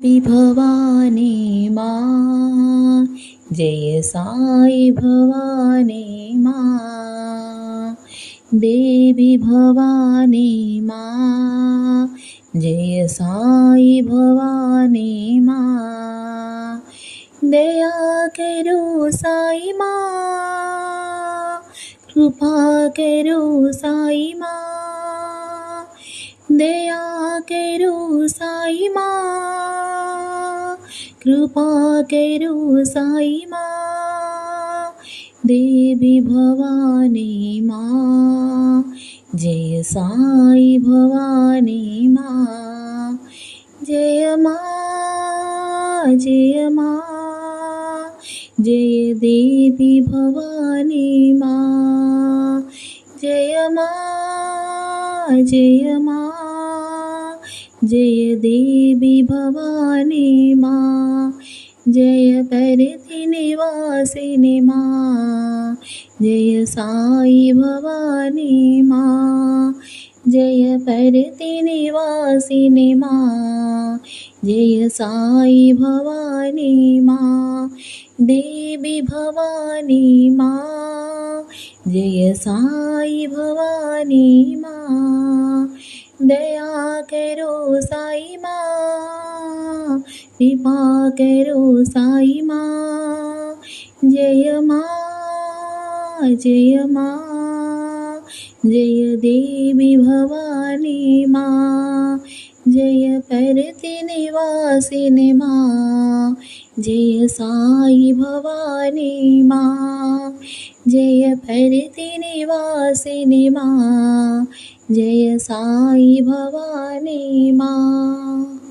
विभवानी माँ, जय साई भवानी माँ। देवी भवानी माँ, जय साई भवानी माँ। दया करो साई माँ, कृपा करो साई माँ। दया करो साई माँ, कृपा करो साई माँ। देवी भवानी माँ, जय साई भवानी माँ। जय माँ, जय माँ, जय देवी भवानी माँ। जय माँ, जय माँ, जय देवी भवानी माँ। जय परति निवासिनी माँ, जय साई भवानी माँ। जय परति निवासिनी माँ, जय साई भवानी माँ। देवी भवानी माँ, जय साई भवानी माँ। दया करो साई माँ, कृपा करो साई माँ। जय माँ, जय माँ, जय देवी भवानी माँ। जय परति निवासिनी माँ, जय साई भवानी माँ। जय परति निवासिनी माँ, जय साई भवानी माँ।